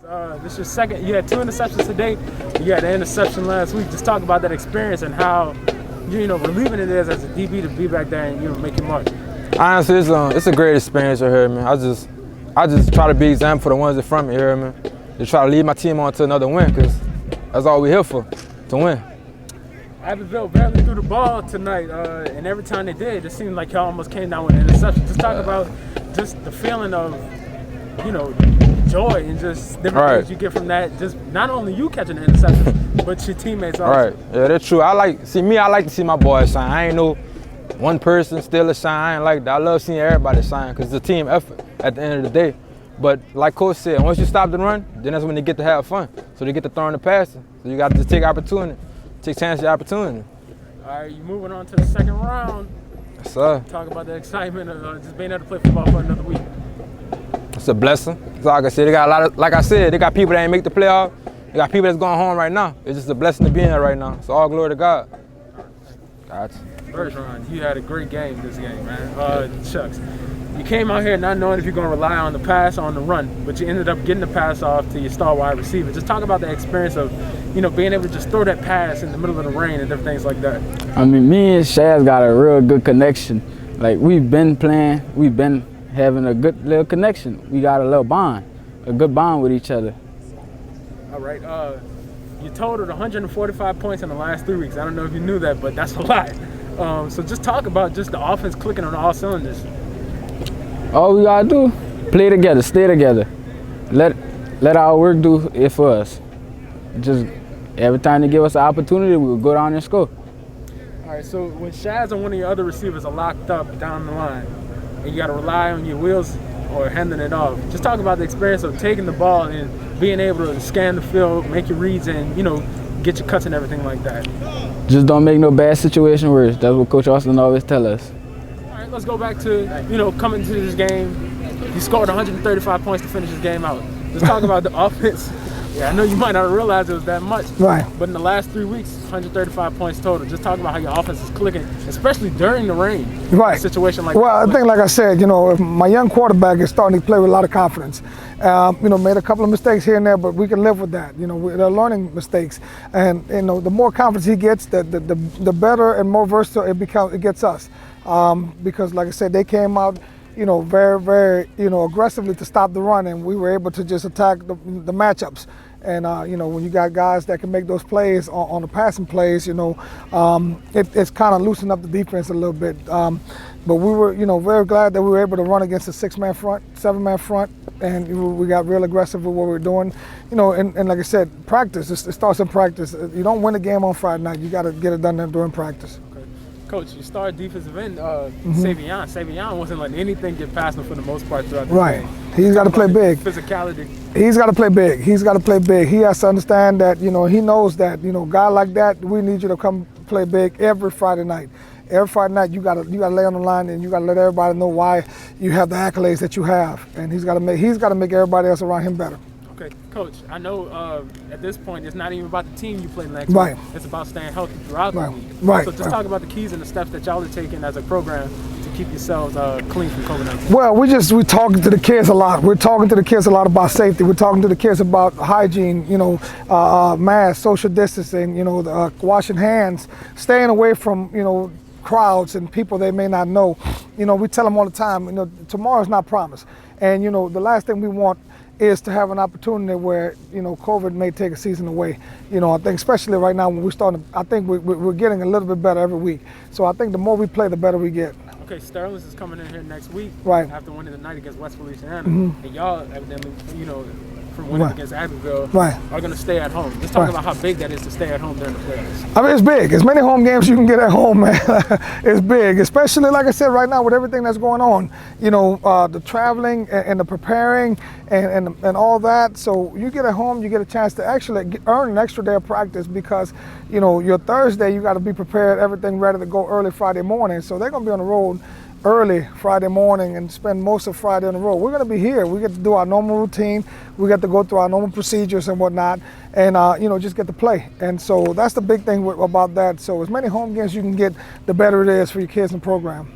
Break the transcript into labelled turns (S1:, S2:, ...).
S1: This is your second. You had 2 interceptions today. You had an interception last week. Just talk about that experience and how relieving it is as a DB to be back there and make your mark.
S2: Honestly, it's a great experience right here, man. I just try to be an example for the ones in front of me here, man. Just try to lead my team on to another win, because that's all we're here for, to win.
S1: Abbeville barely threw the ball tonight, and every time they did, it seemed like y'all almost came down with an interception. Just talk about just the feeling of, joy and just different things you get from that. Just not only you catching the interception, but your teammates also.
S2: Right, yeah, that's true. I like to see my boys shine. I ain't no one person still a shine. I ain't like that. I love seeing everybody shine because it's a team effort at the end of the day. But like Coach said, once you stop the run, then that's when they get to have fun. So they get to throwing the passing. So you got to just take opportunity, take chance of the opportunity.
S1: All right, you moving on to the second round.
S2: Yes, sir.
S1: Talk about the excitement of just being able to play football for another week.
S2: It's a blessing. So like I said, they got a lot of, like I said, they got people that ain't make the playoff. They got people that's going home right now. It's just a blessing to be in here right now. So all glory to God. Gotcha.
S1: Bergeron, you had a great game this game, man. Shucks. You came out here not knowing if you're going to rely on the pass or on the run, but you ended up getting the pass off to your star wide receiver. Just talk about the experience of, being able to just throw that pass in the middle of the rain and different things like that.
S3: I mean, me and Shaz got a real good connection. Like, we've been playing, we've been having a good little connection. We got a little bond, a good bond with each other.
S1: All right. You totaled 145 points in the last 3 weeks. I don't know if you knew that, but that's a lot. So just talk about just the offense clicking on all cylinders.
S3: All we gotta do, play together, stay together. Let our work do it for us. Just every time they give us an opportunity, we'll go down and score.
S1: All right, so when Shaz and one of your other receivers are locked up down the line, and you gotta rely on your wheels or handing it off, just talk about the experience of taking the ball and being able to scan the field, make your reads, and get your cuts and everything like that.
S3: Just don't make no bad situation worse. That's what Coach Austin always tell us.
S1: All right, let's go back to, coming to this game. You scored 135 points to finish this game out. Just talk about the offense. Yeah, I know you might not realize it was that much.
S4: Right.
S1: But in the last 3 weeks, 135 points total. Just talk about how your offense is clicking, especially during the rain.
S4: Right.
S1: A situation like
S4: well,
S1: that.
S4: I think, like I said, my young quarterback is starting to play with a lot of confidence. Made a couple of mistakes here and there, but we can live with that. They're learning mistakes, and the more confidence he gets, the better and more versatile it gets us. Because, like I said, they came out, very, very, aggressively to stop the run, and we were able to just attack the matchups. And when you got guys that can make those plays on the passing plays, it's kind of loosened up the defense a little bit. But we were, very glad that we were able to run against a 6-man front, 7-man front, and we got real aggressive with what we were doing. And like I said, practice. It starts in practice. You don't win a game on Friday night. You got to get it done during practice.
S1: Coach, you started defensive end, Savion. Savion wasn't letting anything get past him for the most part throughout the game.
S4: He's got to play big.
S1: Physicality.
S4: He's got to play big. He's got to play big. He has to understand that, he knows that, guy like that, we need you to come play big every Friday night. Every Friday night, you gotta lay on the line, and you gotta let everybody know why you have the accolades that you have. And he's gotta make everybody else around him better.
S1: Okay, Coach, I know at this point it's not even about the team you play next week. It's about staying healthy throughout the week.
S4: Right.
S1: So just talk about the keys and the steps that y'all are taking as a program to keep yourselves clean from COVID-19.
S4: Well, we're talking to the kids a lot. We're talking to the kids a lot about safety. We're talking to the kids about hygiene, masks, social distancing, washing hands, staying away from, crowds and people they may not know. We tell them all the time, tomorrow's not promised. And, the last thing we want is to have an opportunity where, COVID may take a season away. I think especially right now when I think we're getting a little bit better every week. So I think the more we play, the better we get.
S1: Okay, Sterling is coming in here next week.
S4: Right.
S1: After winning the night against West Feliciana. And y'all evidently, from winning against Abbeville, are going to stay at home. Let's talk about how big that is to stay at home during the playoffs.
S4: I mean, it's big. As many home games you can get at home, man. It's big, especially, like I said, right now with everything that's going on. The traveling and the preparing and all that. So you get at home, you get a chance to actually earn an extra day of practice because, your Thursday, you got to be prepared, everything ready to go early Friday morning. So they're going to be on the road early Friday morning and spend most of Friday on the road. We're going to be here. We get to do our normal routine. We get to go through our normal procedures and whatnot, and just get to play. And so that's the big thing about that. So as many home games you can get, the better it is for your kids in the program.